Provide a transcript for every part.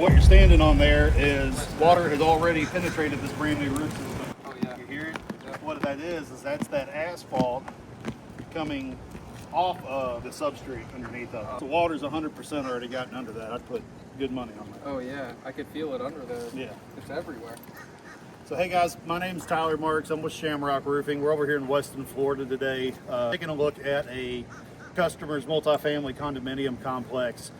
What you're standing on there is water has already penetrated this brand new roof system. Oh yeah. You hear it? Yeah. What that is that's that asphalt coming off of the substrate underneath us. The water's 100% already gotten under that. I'd put good money on that. Oh yeah, I could feel it under there. Yeah. It's everywhere. So hey guys, my name is Tyler Marks. I'm with Shamrock Roofing. We're over here in Weston, Florida today, taking a look at a customer's multifamily condominium complex.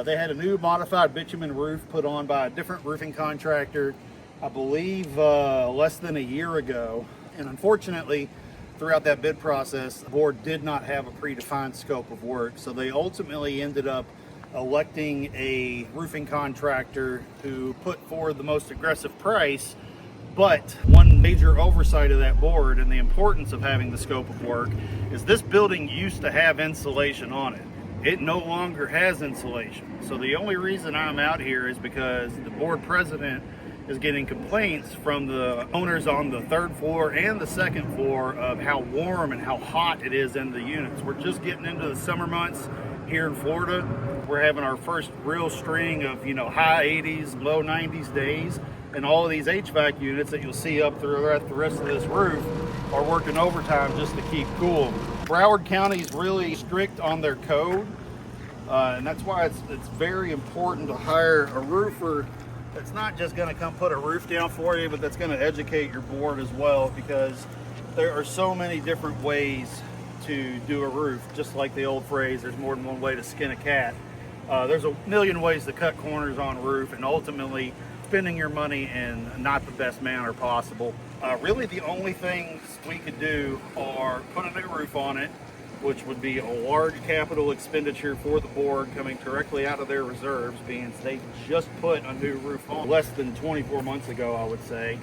They had a new modified bitumen roof put on by a different roofing contractor, I believe less than a year ago. And unfortunately, throughout that bid process, the board did not have a predefined scope of work. So they ultimately ended up electing a roofing contractor who put forward the most aggressive price. But one major oversight of that board and the importance of having the scope of work is this building used to have insulation on it. It no longer has insulation. So the only reason I'm out here is because the board president is getting complaints from the owners on the third floor and the second floor of how warm and how hot it is in the units. We're just getting into the summer months here in Florida. We're having our first real string of, high 80s, low 90s days. And all of these HVAC units that you'll see up throughout the rest of this roof are working overtime just to keep cool. Broward County is really strict on their code, and that's why it's very important to hire a roofer that's not just going to come put a roof down for you, but that's going to educate your board as well, because there are so many different ways to do a roof. Just like the old phrase, there's more than one way to skin a cat. There's a million ways to cut corners on a roof, and ultimately spending your money in not the best manner possible. Really the only things we could do are put a new roof on it, which would be a large capital expenditure for the board coming directly out of their reserves, being they just put a new roof on less than 24 months ago, I would say.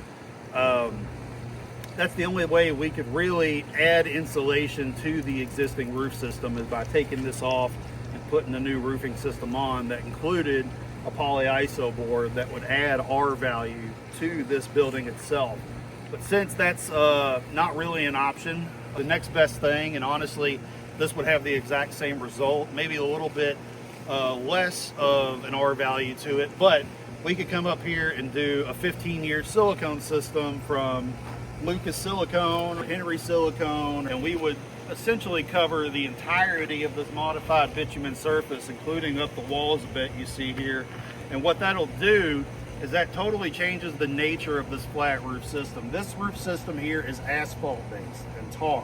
That's the only way we could really add insulation to the existing roof system, is by taking this off and putting a new roofing system on that included a polyiso board that would add R value to this building itself. But since that's not really an option, the next best thing, and honestly this would have the exact same result, maybe a little bit less of an R value to it, but we could come up here and do a 15-year silicone system from Lucas Silicone, Henry Silicone, and we would essentially cover the entirety of this modified bitumen surface, including up the walls a bit you see here. And what that'll do is that totally changes the nature of this flat roof system. This roof system here is asphalt based and tar.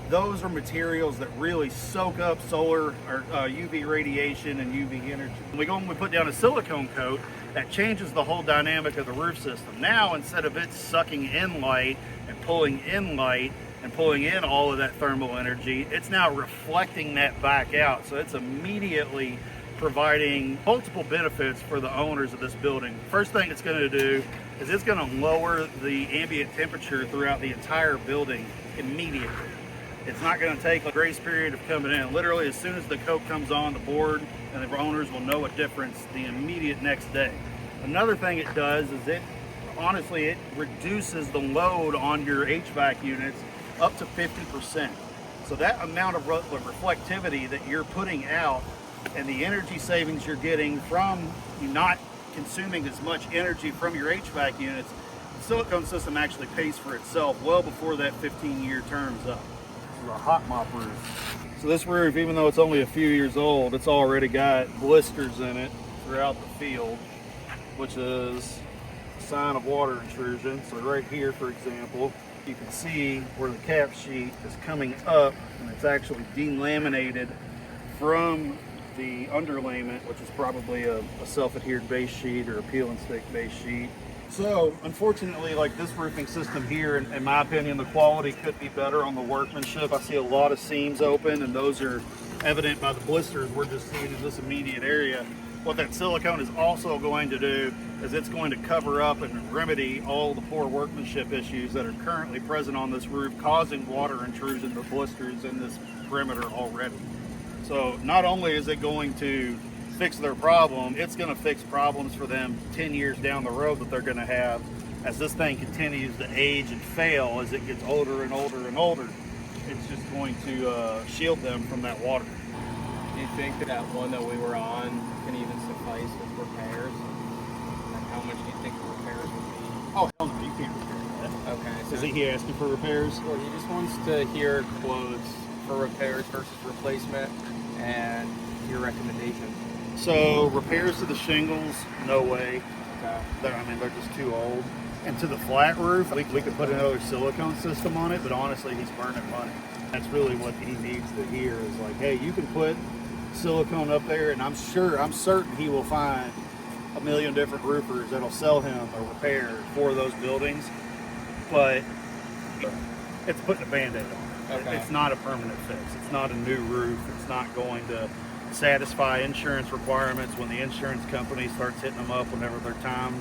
Those are materials that really soak up solar or UV radiation and UV energy. When we go and we put down a silicone coat, that changes the whole dynamic of the roof system. Now, instead of it sucking in light and pulling in light and pulling in all of that thermal energy, it's now reflecting that back out. So it's immediately providing multiple benefits for the owners of this building. First thing it's going to do is it's going to lower the ambient temperature throughout the entire building immediately. It's not going to take a grace period of coming in. Literally, as soon as the coat comes on, the board and the owners will know a difference the immediate next day. Another thing it does is it reduces the load on your HVAC units up to 50%. So that amount of reflectivity that you're putting out and the energy savings you're getting from you not consuming as much energy from your HVAC units, the silicone system actually pays for itself well before that 15-year term's up. This is a hot mop roof. So this roof, even though it's only a few years old, it's already got blisters in it throughout the field, which is a sign of water intrusion. So right here, for example, you can see where the cap sheet is coming up, and it's actually delaminated from the underlayment, which is probably a self-adhered base sheet or a peel and stick base sheet. So unfortunately, like this roofing system here, in my opinion, the quality could be better on the workmanship. I see a lot of seams open, and those are evident by the blisters we're just seeing in this immediate area. What that silicone is also going to do is it's going to cover up and remedy all the poor workmanship issues that are currently present on this roof, causing water intrusion to blisters in this perimeter already. So not only is it going to fix their problem, it's going to fix problems for them 10 years down the road that they're going to have as this thing continues to age and fail as it gets older and older and older. It's just going to shield them from that water. Do you think that one that we were on can even suffice with repairs? he asking for repairs? Well, he just wants to hear quotes for repairs versus replacement and your recommendation. So repairs to the shingles, no way. Okay. They're just too old. And to the flat roof, we could put another silicone system on it, but honestly, he's burning money. That's really what he needs to hear is like, hey, you can put silicone up there, and I'm certain he will find a million different roofers that'll sell him a repair for those buildings, but it's putting a Band-Aid on it. Okay. It's not a permanent fix. It's not a new roof. It's not going to satisfy insurance requirements when the insurance company starts hitting them up whenever their time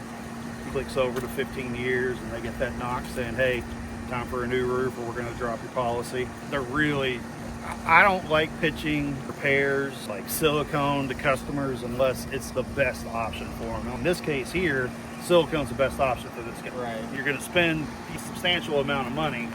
clicks over to 15 years and they get that knock saying, hey, time for a new roof or we're going to drop your policy. I don't like pitching repairs like silicone to customers unless it's the best option for them. In this case here, silicone's the best option for this guy. Right. You're going to spend a substantial amount of money,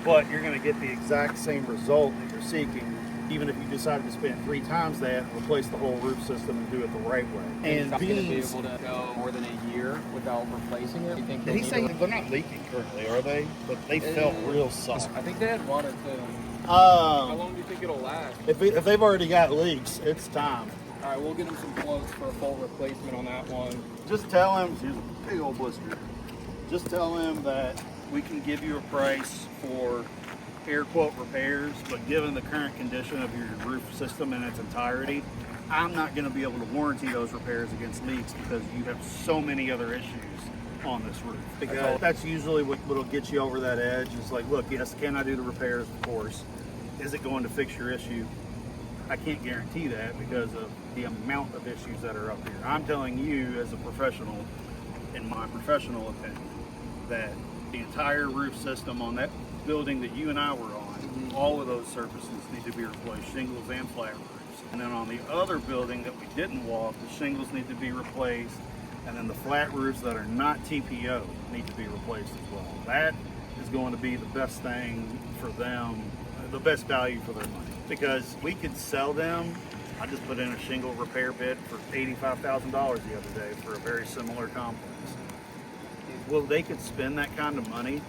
but you're going to get the exact same result that you're seeking, even if you decided to spend 3 times that and replace the whole roof system and do it the right way. And he's going to be able to go more than a year without replacing it. You think Did he say they're not leaking currently, are they? But they felt real soft. I think they had water too. How Um, long do you think it'll last? if they've already got leaks, it's time. All right, we'll get him some quotes for a full replacement on that one. Just tell him, here's a big old blister. Just tell him that we can give you a price for air quote repairs, but given the current condition of your roof system in its entirety, I'm not going to be able to warranty those repairs against leaks because you have so many other issues on this roof. Because that's usually what'll get you over that edge. It's like, look, yes, can I do the repairs? Of course. Is it going to fix your issue? I can't guarantee that because of the amount of issues that are up here. I'm telling you as a professional, in my professional opinion, that the entire roof system on that building that you and I were on, all of those surfaces need to be replaced, shingles and flat roofs. And then on the other building that we didn't walk, the shingles need to be replaced, and then the flat roofs that are not TPO need to be replaced as well. That is going to be the best thing for them, the best value for their money. Because we could sell them, I just put in a shingle repair bid for $85,000 the other day for a very similar complex. Well, they could spend that kind of money,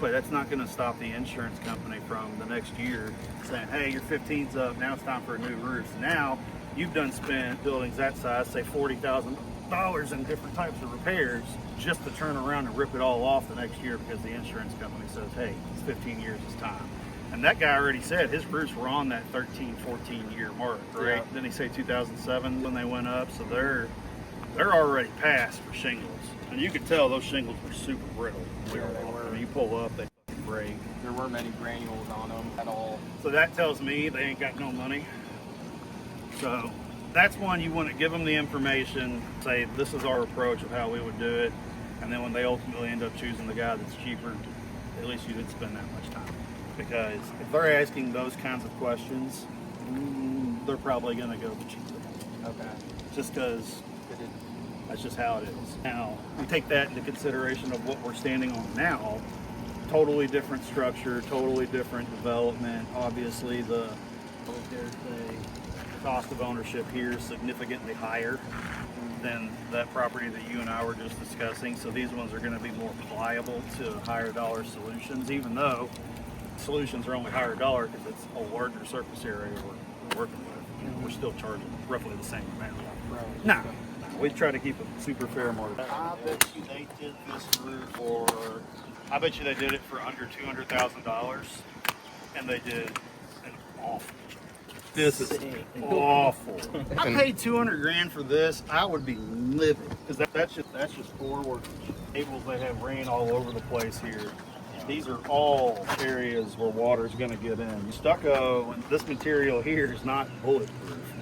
but that's not going to stop the insurance company from the next year saying, hey, your 15's up, now it's time for a new roof. Now, you've done spent buildings that size, say $40,000 in different types of repairs, just to turn around and rip it all off the next year because the insurance company says, hey, it's 15 years, it's time. And that guy already said his roofs were on that 13, 14 year mark, right? Yeah. Didn't he say 2007 when they went up? So they're already past for shingles. And you could tell those shingles were super brittle. Yeah, they were. I mean, you pull up, they fucking break. There weren't many granules on them at all. So that tells me they ain't got no money. So that's one you want to give them the information, say this is our approach of how we would do it. And then when they ultimately end up choosing the guy that's cheaper, at least you didn't spend that much time. Because if they're asking those kinds of questions, they're probably going to go the cheaper. Okay. Just because that's just how it is. Now, we take that into consideration of what we're standing on now. Totally different structure, totally different development. Obviously, the cost of ownership here is significantly higher than that property that you and I were just discussing. So these ones are going to be more pliable to higher dollar solutions, even though solutions are only higher dollar because it's a larger surface area we're working with. You know, we're still charging roughly the same amount. Right. Nah, we try to keep a super fair margin. I bet you they did this roof for, I bet you they did it for under $200,000, and they did an awful. This is awful. I paid 200 grand for this. I would be livid because that's just 4 workers. Tables, they have rain all over the place here. These are all areas where water's going to get in. Stucco, and this material here is not bulletproof.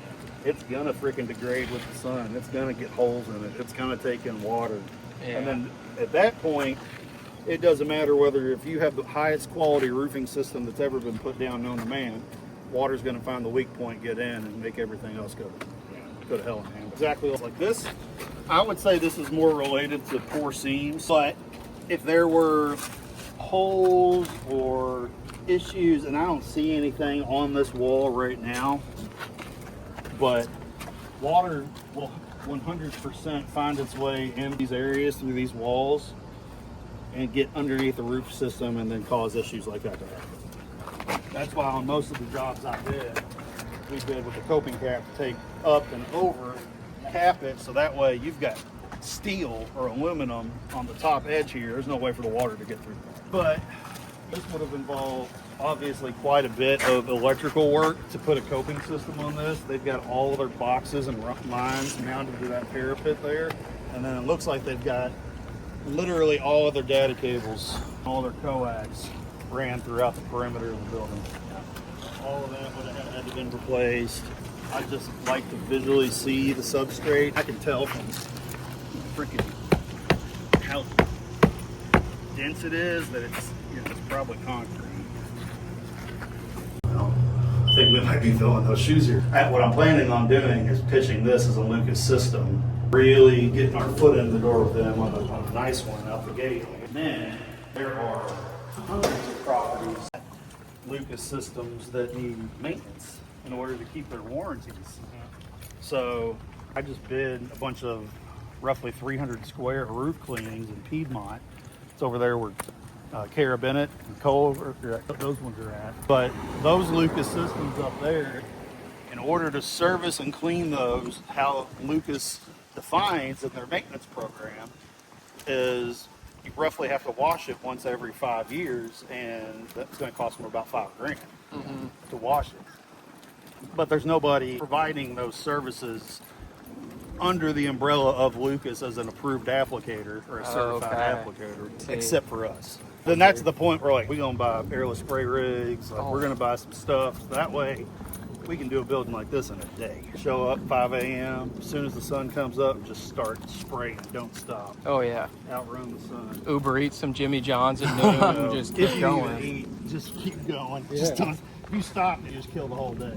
It's going to freaking degrade with the sun. It's going to get holes in it. It's going to take in water. Yeah. And then at that point, it doesn't matter whether if you have the highest quality roofing system that's ever been put down known to man, water's going to find the weak point, get in, and make everything else go to hell in a handbasket. Exactly like this. I would say this is more related to poor seams, but if there were holes or issues, and I don't see anything on this wall right now, but water will 100% find its way in these areas through these walls, and get underneath the roof system and then cause issues like that to happen. That's why on most of the jobs I did, we bid with the coping cap to take up and over, cap it, so that way you've got steel or aluminum on the top edge here. There's no way for the water to get through. But this would have involved obviously quite a bit of electrical work to put a coping system on this. They've got all of their boxes and lines mounted to that parapet there. And then it looks like they've got literally all of their data cables, all their coax ran throughout the perimeter of the building. All of that would have had to been replaced. I just like to visually see the substrate. I can tell from freaking how dense it is that it's probably concrete. I think we might be filling those shoes here. What I'm planning on doing is pitching this as a Lucas system, really getting our foot in the door with them on a nice one out the gate. And then there are hundreds of properties, Lucas systems that need maintenance in order to keep their warranties. So I just bid a bunch of roughly 300 square roof cleanings in Piedmont. It's over there where Kara Bennett and Cole, those ones are at. But those Lucas systems up there, in order to service and clean those, how Lucas defines in their maintenance program is you roughly have to wash it once every 5 years, and that's going to cost them about $5,000 to wash it. But there's nobody providing those services under the umbrella of Lucas as an approved applicator or a certified applicator, except for us. Then that's the point where we're going to buy airless spray rigs, we're going to buy some stuff. So that way we can do a building like this in a day. Show up 5 a.m. As soon as the sun comes up, just start spraying. Don't stop. Oh yeah. Outrun the sun. Uber eat some Jimmy John's at noon and just keep if you going. even eat, just keep going. Just don't, if you stop, you just kill the whole day.